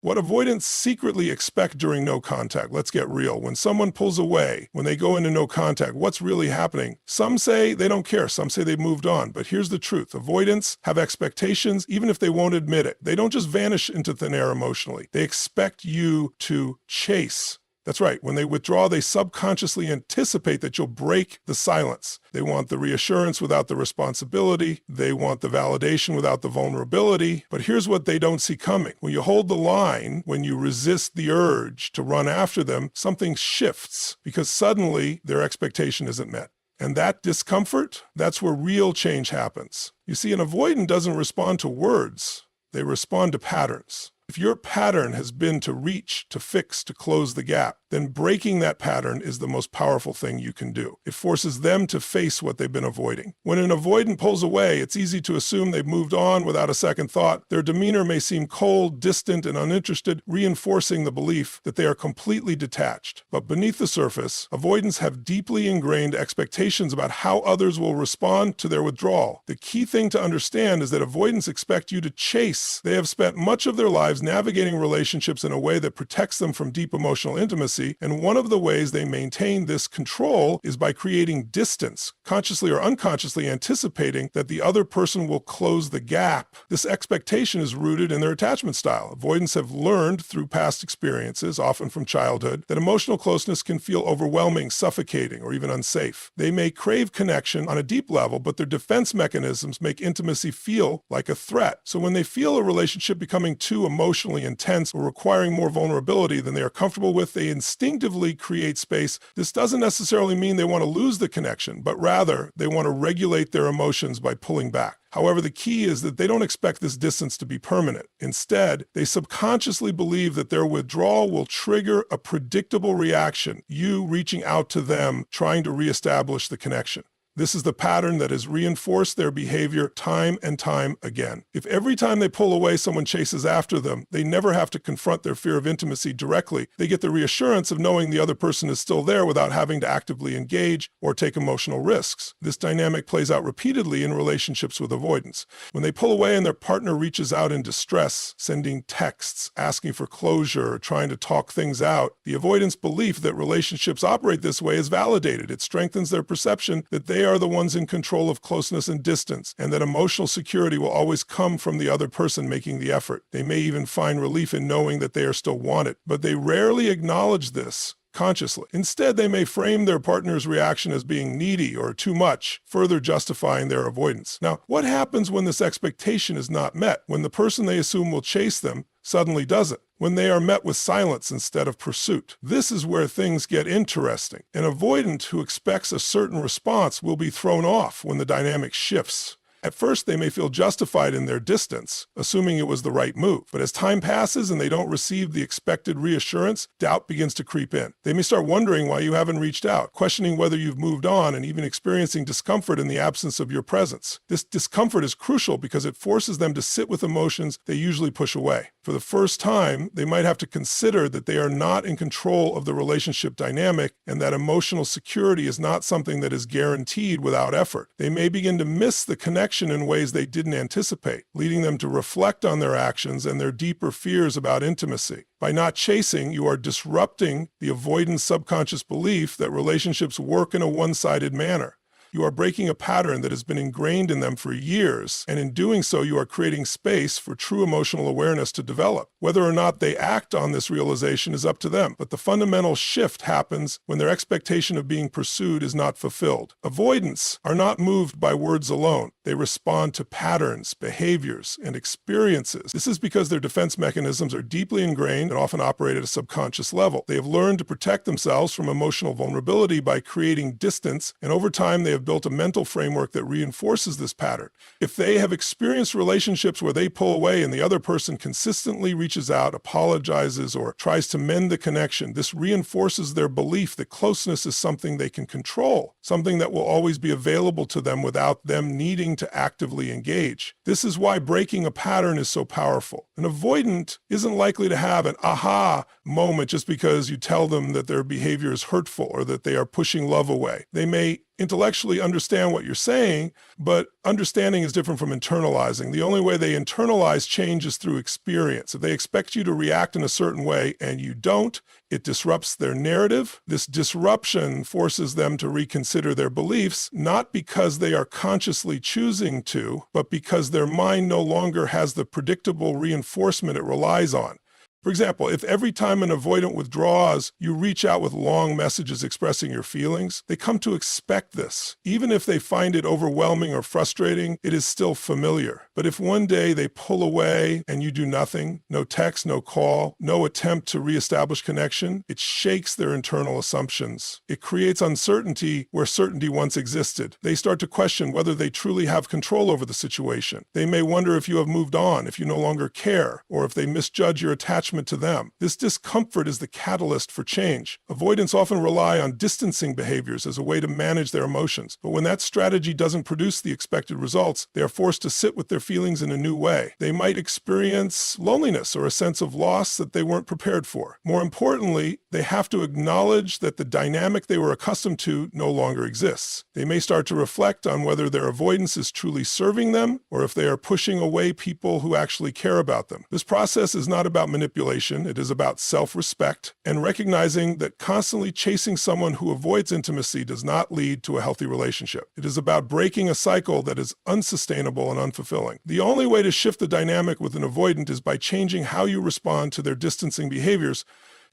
What avoidants secretly expect during no contact. Let's get real. When someone pulls away, when they go into no contact, what's really happening? Some say they don't care. Some say they've moved on. But here's the truth. Avoidants have expectations, even if they won't admit it. They don't just vanish into thin air emotionally. They expect you to chase. That's right. When they withdraw, they subconsciously anticipate that you'll break the silence. They want the reassurance without the responsibility. They want the validation without the vulnerability. But here's what they don't see coming. When you hold the line, when you resist the urge to run after them, something shifts because suddenly their expectation isn't met. And that discomfort, that's where real change happens. You see, an avoidant doesn't respond to words. They respond to patterns. If your pattern has been to reach, to fix, to close the gap, then breaking that pattern is the most powerful thing you can do. It forces them to face what they've been avoiding. When an avoidant pulls away, it's easy to assume they've moved on without a second thought. Their demeanor may seem cold, distant, and uninterested, reinforcing the belief that they are completely detached. But beneath the surface, avoidants have deeply ingrained expectations about how others will respond to their withdrawal. The key thing to understand is that avoidants expect you to chase. They have spent much of their lives navigating relationships in a way that protects them from deep emotional intimacy, and one of the ways they maintain this control is by creating distance, consciously or unconsciously anticipating that the other person will close the gap. This expectation is rooted in their attachment style. Avoidants have learned through past experiences, often from childhood, that emotional closeness can feel overwhelming, suffocating, or even unsafe. They may crave connection on a deep level, but their defense mechanisms make intimacy feel like a threat. So when they feel a relationship becoming too emotionally intense or requiring more vulnerability than they are comfortable with, they instinctively create space. This doesn't necessarily mean they want to lose the connection, but rather they want to regulate their emotions by pulling back. However, the key is that they don't expect this distance to be permanent. Instead, they subconsciously believe that their withdrawal will trigger a predictable reaction, you reaching out to them, trying to reestablish the connection. This is the pattern that has reinforced their behavior time and time again. If every time they pull away, someone chases after them, they never have to confront their fear of intimacy directly. They get the reassurance of knowing the other person is still there without having to actively engage or take emotional risks. This dynamic plays out repeatedly in relationships with avoidants. When they pull away and their partner reaches out in distress, sending texts, asking for closure, or trying to talk things out, the avoidant's belief that relationships operate this way is validated. It strengthens their perception that they are the ones in control of closeness and distance, and that emotional security will always come from the other person making the effort. They may even find relief in knowing that they are still wanted, but they rarely acknowledge this consciously. Instead, they may frame their partner's reaction as being needy or too much, further justifying their avoidance. Now, what happens when this expectation is not met? When the person they assume will chase them suddenly doesn't? When they are met with silence instead of pursuit? This is where things get interesting. An avoidant who expects a certain response will be thrown off when the dynamic shifts. At first, they may feel justified in their distance, assuming it was the right move. But as time passes and they don't receive the expected reassurance, doubt begins to creep in. They may start wondering why you haven't reached out, questioning whether you've moved on, and even experiencing discomfort in the absence of your presence. This discomfort is crucial because it forces them to sit with emotions they usually push away. For the first time, they might have to consider that they are not in control of the relationship dynamic and that emotional security is not something that is guaranteed without effort. They may begin to miss the connection in ways they didn't anticipate, leading them to reflect on their actions and their deeper fears about intimacy. By not chasing, you are disrupting the avoidant subconscious belief that relationships work in a one-sided manner. You are breaking a pattern that has been ingrained in them for years, and in doing so, you are creating space for true emotional awareness to develop. Whether or not they act on this realization is up to them, but the fundamental shift happens when their expectation of being pursued is not fulfilled. Avoidants are not moved by words alone. They respond to patterns, behaviors, and experiences. This is because their defense mechanisms are deeply ingrained and often operate at a subconscious level. They have learned to protect themselves from emotional vulnerability by creating distance, and over time they have built a mental framework that reinforces this pattern. If they have experienced relationships where they pull away and the other person consistently reaches out, apologizes, or tries to mend the connection, this reinforces their belief that closeness is something they can control, something that will always be available to them without them needing to actively engage. This is why breaking a pattern is so powerful. An avoidant isn't likely to have an aha moment just because you tell them that their behavior is hurtful or that they are pushing love away. They may intellectually understand what you're saying, but understanding is different from internalizing. The only way they internalize change is through experience. If they expect you to react in a certain way and you don't, it disrupts their narrative. This disruption forces them to reconsider their beliefs, not because they are consciously choosing to, but because their mind no longer has the predictable reinforcement it relies on. For example, if every time an avoidant withdraws, you reach out with long messages expressing your feelings, they come to expect this. Even if they find it overwhelming or frustrating, it is still familiar. But if one day they pull away and you do nothing, no text, no call, no attempt to reestablish connection, it shakes their internal assumptions. It creates uncertainty where certainty once existed. They start to question whether they truly have control over the situation. They may wonder if you have moved on, if you no longer care, or if they misjudge your attachment to them. This discomfort is the catalyst for change. Avoidants often rely on distancing behaviors as a way to manage their emotions, but when that strategy doesn't produce the expected results, they are forced to sit with their feelings in a new way. They might experience loneliness or a sense of loss that they weren't prepared for. More importantly, they have to acknowledge that the dynamic they were accustomed to no longer exists. They may start to reflect on whether their avoidance is truly serving them or if they are pushing away people who actually care about them. This process is not about manipulation. It is about self-respect and recognizing that constantly chasing someone who avoids intimacy does not lead to a healthy relationship. It is about breaking a cycle that is unsustainable and unfulfilling. The only way to shift the dynamic with an avoidant is by changing how you respond to their distancing behaviors.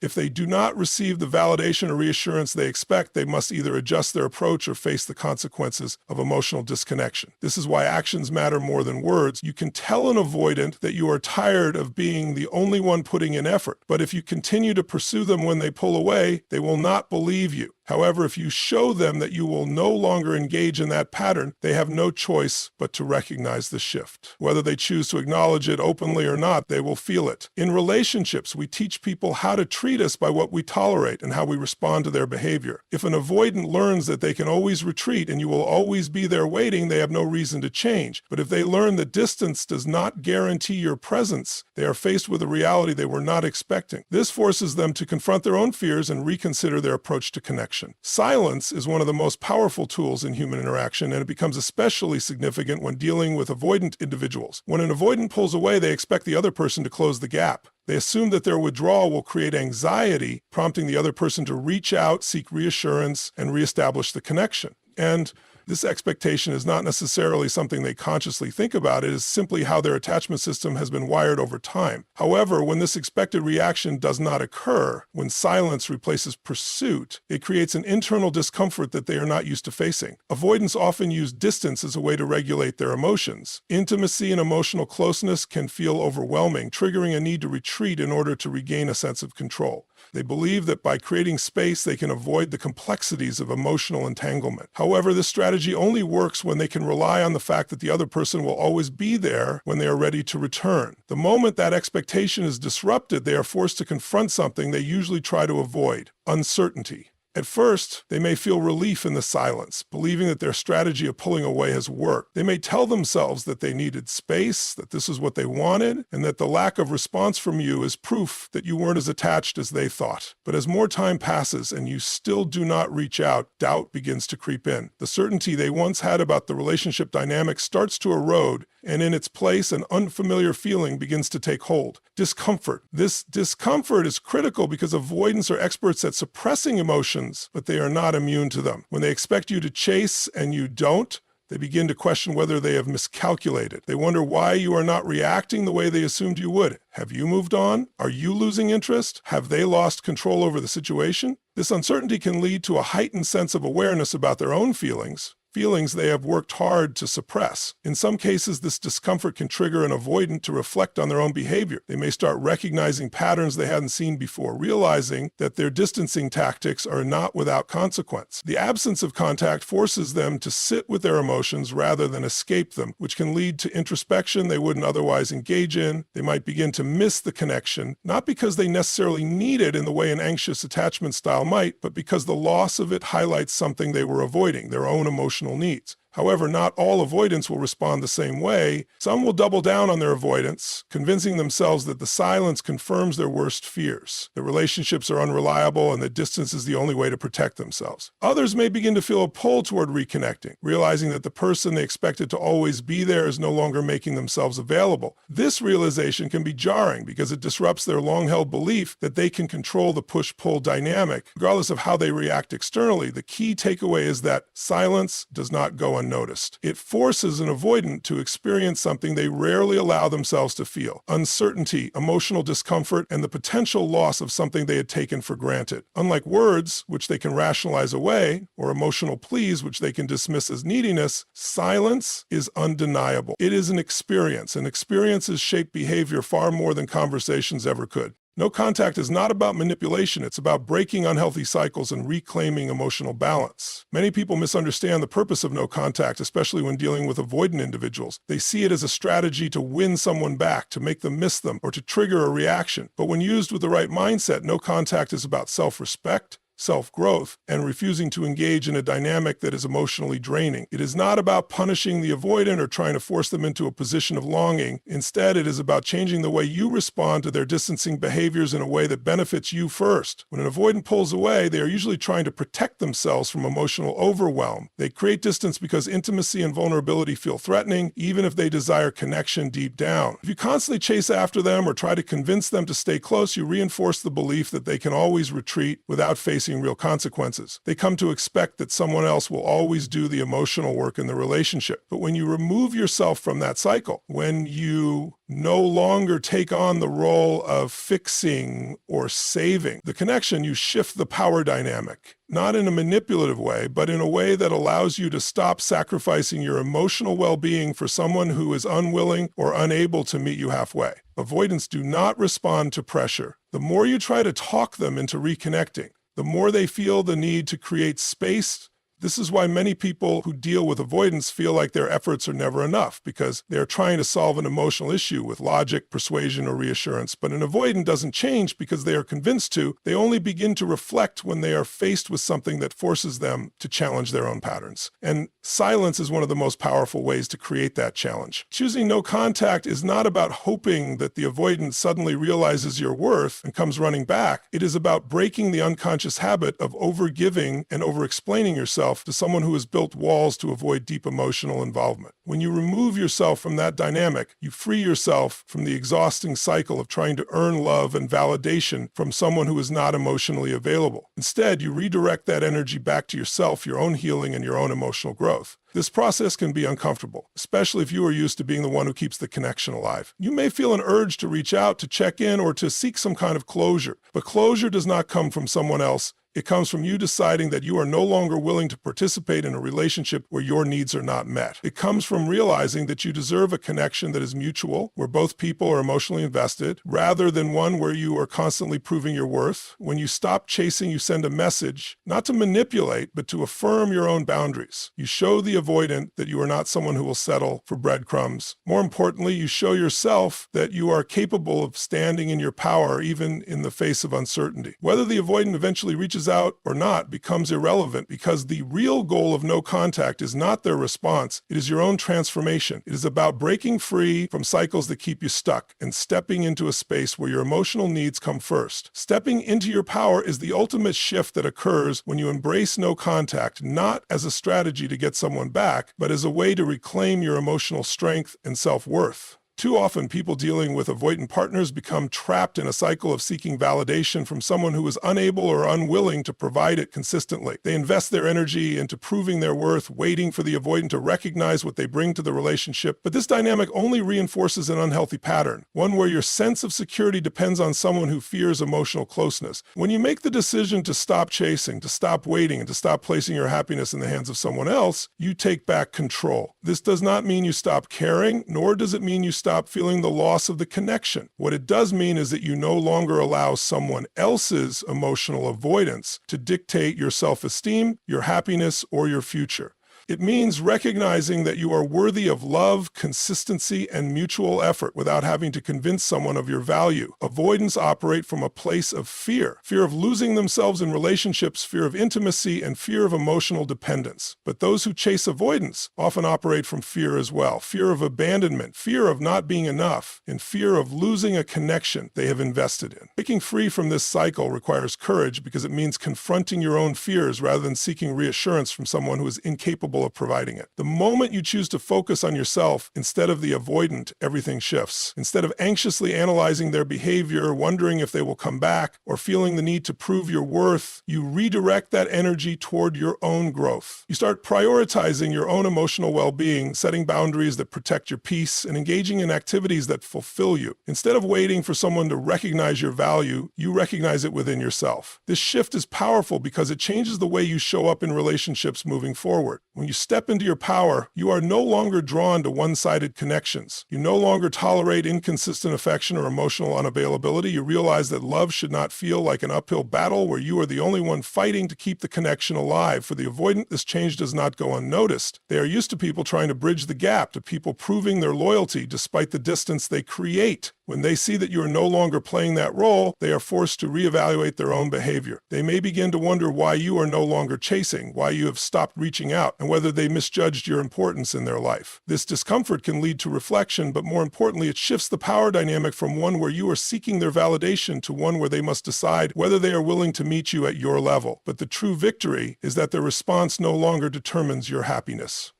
If they do not receive the validation or reassurance they expect, they must either adjust their approach or face the consequences of emotional disconnection. This is why actions matter more than words. You can tell an avoidant that you are tired of being the only one putting in effort, but if you continue to pursue them when they pull away, they will not believe you. However, if you show them that you will no longer engage in that pattern, they have no choice but to recognize the shift. Whether they choose to acknowledge it openly or not, they will feel it. In relationships, we teach people how to treat us by what we tolerate and how we respond to their behavior. If an avoidant learns that they can always retreat and you will always be there waiting, they have no reason to change. But if they learn that distance does not guarantee your presence, they are faced with a reality they were not expecting. This forces them to confront their own fears and reconsider their approach to connection. Silence is one of the most powerful tools in human interaction, and it becomes especially significant when dealing with avoidant individuals. When an avoidant pulls away, they expect the other person to close the gap. They assume that their withdrawal will create anxiety, prompting the other person to reach out, seek reassurance, and reestablish the connection. And this expectation is not necessarily something they consciously think about. It is simply how their attachment system has been wired over time. However, when this expected reaction does not occur, when silence replaces pursuit, it creates an internal discomfort that they are not used to facing. Avoidants often use distance as a way to regulate their emotions. Intimacy and emotional closeness can feel overwhelming, triggering a need to retreat in order to regain a sense of control. They believe that by creating space, they can avoid the complexities of emotional entanglement. However, this strategy only works when they can rely on the fact that the other person will always be there when they are ready to return. The moment that expectation is disrupted, they are forced to confront something they usually try to avoid: uncertainty. At first, they may feel relief in the silence, believing that their strategy of pulling away has worked. They may tell themselves that they needed space, that this is what they wanted, and that the lack of response from you is proof that you weren't as attached as they thought. But as more time passes and you still do not reach out, doubt begins to creep in. The certainty they once had about the relationship dynamic starts to erode, and in its place, an unfamiliar feeling begins to take hold: discomfort. This discomfort is critical because avoidants are experts at suppressing emotions, but they are not immune to them. When they expect you to chase and you don't, they begin to question whether they have miscalculated. They wonder why you are not reacting the way they assumed you would. Have you moved on? Are you losing interest? Have they lost control over the situation? This uncertainty can lead to a heightened sense of awareness about their own feelings they have worked hard to suppress. In some cases, this discomfort can trigger an avoidant to reflect on their own behavior. They may start recognizing patterns they hadn't seen before, realizing that their distancing tactics are not without consequence. The absence of contact forces them to sit with their emotions rather than escape them, which can lead to introspection they wouldn't otherwise engage in. They might begin to miss the connection, not because they necessarily need it in the way an anxious attachment style might, but because the loss of it highlights something they were avoiding: their own emotional needs. However, not all avoidants will respond the same way. Some will double down on their avoidance, convincing themselves that the silence confirms their worst fears, that relationships are unreliable, and that distance is the only way to protect themselves. Others may begin to feel a pull toward reconnecting, realizing that the person they expected to always be there is no longer making themselves available. This realization can be jarring because it disrupts their long-held belief that they can control the push-pull dynamic. Regardless of how they react externally, the key takeaway is that silence does not go unnoticed. It forces an avoidant to experience something they rarely allow themselves to feel: uncertainty, emotional discomfort, and the potential loss of something they had taken for granted. Unlike words, which they can rationalize away, or emotional pleas, which they can dismiss as neediness, silence is undeniable. It is an experience, and experiences shape behavior far more than conversations ever could. No contact is not about manipulation. It's about breaking unhealthy cycles and reclaiming emotional balance. Many people misunderstand the purpose of no contact, especially when dealing with avoidant individuals. They see it as a strategy to win someone back, to make them miss them, or to trigger a reaction. But when used with the right mindset, no contact is about self-respect, self-growth, and refusing to engage in a dynamic that is emotionally draining. It is not about punishing the avoidant or trying to force them into a position of longing. Instead, it is about changing the way you respond to their distancing behaviors in a way that benefits you first. When an avoidant pulls away, they are usually trying to protect themselves from emotional overwhelm. They create distance because intimacy and vulnerability feel threatening, even if they desire connection deep down. If you constantly chase after them or try to convince them to stay close, you reinforce the belief that they can always retreat without facing real consequences. They come to expect that someone else will always do the emotional work in the relationship. But when you remove yourself from that cycle, when you no longer take on the role of fixing or saving the connection, you shift the power dynamic, not in a manipulative way, but in a way that allows you to stop sacrificing your emotional well-being for someone who is unwilling or unable to meet you halfway. Avoidants do not respond to pressure. The more you try to talk them into reconnecting, the more they feel the need to create space. This is why many people who deal with avoidance feel like their efforts are never enough, because they're trying to solve an emotional issue with logic, persuasion, or reassurance. But an avoidant doesn't change because they are convinced to. They only begin to reflect when they are faced with something that forces them to challenge their own patterns. And silence is one of the most powerful ways to create that challenge. Choosing no contact is not about hoping that the avoidant suddenly realizes your worth and comes running back. It is about breaking the unconscious habit of overgiving and overexplaining yourself to someone who has built walls to avoid deep emotional involvement. When you remove yourself from that dynamic, you free yourself from the exhausting cycle of trying to earn love and validation from someone who is not emotionally available. Instead, you redirect that energy back to yourself, your own healing, and your own emotional growth. This process can be uncomfortable, especially if you are used to being the one who keeps the connection alive. You may feel an urge to reach out, to check in, or to seek some kind of closure. But closure does not come from someone else. It comes from you deciding that you are no longer willing to participate in a relationship where your needs are not met. It comes from realizing that you deserve a connection that is mutual, where both people are emotionally invested, rather than one where you are constantly proving your worth. When you stop chasing, you send a message, not to manipulate, but to affirm your own boundaries. You show the avoidant that you are not someone who will settle for breadcrumbs. More importantly, you show yourself that you are capable of standing in your power, even in the face of uncertainty. Whether the avoidant eventually reaches out or not becomes irrelevant, because the real goal of no contact is not their response. It is your own transformation. It is about breaking free from cycles that keep you stuck and stepping into a space where your emotional needs come first. Stepping into your power is the ultimate shift that occurs when you embrace no contact, not as a strategy to get someone back, but as a way to reclaim your emotional strength and self-worth. Too often, people dealing with avoidant partners become trapped in a cycle of seeking validation from someone who is unable or unwilling to provide it consistently. They invest their energy into proving their worth, waiting for the avoidant to recognize what they bring to the relationship. But this dynamic only reinforces an unhealthy pattern, one where your sense of security depends on someone who fears emotional closeness. When you make the decision to stop chasing, to stop waiting, and to stop placing your happiness in the hands of someone else, you take back control. This does not mean you stop caring, nor does it mean you stop feeling the loss of the connection. What it does mean is that you no longer allow someone else's emotional avoidance to dictate your self-esteem, your happiness, or your future. It means recognizing that you are worthy of love, consistency, and mutual effort without having to convince someone of your value. Avoidants operate from a place of fear. Fear of losing themselves in relationships, fear of intimacy, and fear of emotional dependence. But those who chase avoidance often operate from fear as well. Fear of abandonment, fear of not being enough, and fear of losing a connection they have invested in. Breaking free from this cycle requires courage because it means confronting your own fears rather than seeking reassurance from someone who is incapable of providing it. The moment you choose to focus on yourself instead of the avoidant, everything shifts. Instead of anxiously analyzing their behavior, wondering if they will come back, or feeling the need to prove your worth, you redirect that energy toward your own growth. You start prioritizing your own emotional well-being, setting boundaries that protect your peace, and engaging in activities that fulfill you. Instead of waiting for someone to recognize your value, you recognize it within yourself. This shift is powerful because it changes the way you show up in relationships moving forward. When you step into your power, you are no longer drawn to one-sided connections. You no longer tolerate inconsistent affection or emotional unavailability. You realize that love should not feel like an uphill battle where you are the only one fighting to keep the connection alive. For the avoidant, this change does not go unnoticed. They are used to people trying to bridge the gap, to people proving their loyalty despite the distance they create. When they see that you are no longer playing that role, they are forced to reevaluate their own behavior. They may begin to wonder why you are no longer chasing, why you have stopped reaching out, and whether they misjudged your importance in their life. This discomfort can lead to reflection, but more importantly, it shifts the power dynamic from one where you are seeking their validation to one where they must decide whether they are willing to meet you at your level. But the true victory is that their response no longer determines your happiness.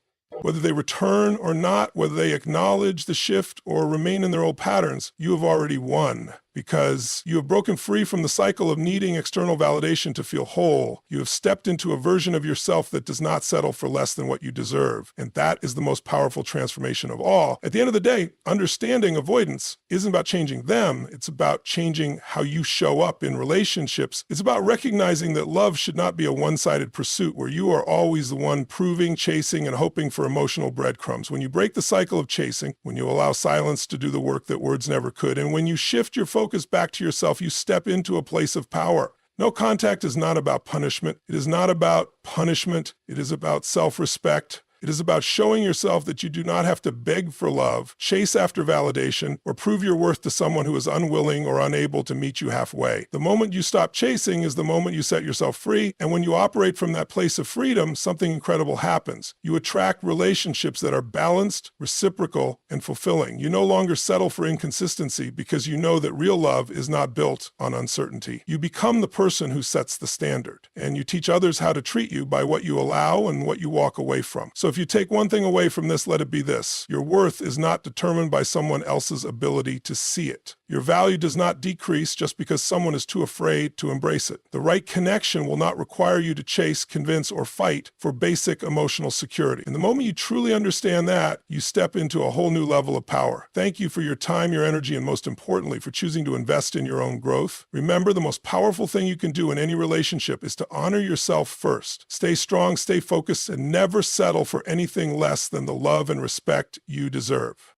Whether they return or not, whether they acknowledge the shift or remain in their old patterns, you have already won. Because you have broken free from the cycle of needing external validation to feel whole. You have stepped into a version of yourself that does not settle for less than what you deserve. And that is the most powerful transformation of all. At the end of the day, understanding avoidance isn't about changing them. It's about changing how you show up in relationships. It's about recognizing that love should not be a one-sided pursuit where you are always the one proving, chasing, and hoping for emotional breadcrumbs. When you break the cycle of chasing, when you allow silence to do the work that words never could, and when you shift your focus back to yourself, you step into a place of power. No contact is not about punishment. It is not about punishment. It is about self-respect. It is about showing yourself that you do not have to beg for love, chase after validation, or prove your worth to someone who is unwilling or unable to meet you halfway. The moment you stop chasing is the moment you set yourself free, and when you operate from that place of freedom, something incredible happens. You attract relationships that are balanced, reciprocal, and fulfilling. You no longer settle for inconsistency because you know that real love is not built on uncertainty. You become the person who sets the standard, and you teach others how to treat you by what you allow and what you walk away from. So if you take one thing away from this, let it be this. Your worth is not determined by someone else's ability to see it. Your value does not decrease just because someone is too afraid to embrace it. The right connection will not require you to chase, convince, or fight for basic emotional security. And the moment you truly understand that, you step into a whole new level of power. Thank you for your time, your energy, and most importantly, for choosing to invest in your own growth. Remember, the most powerful thing you can do in any relationship is to honor yourself first. Stay strong, stay focused, and never settle for anything less than the love and respect you deserve.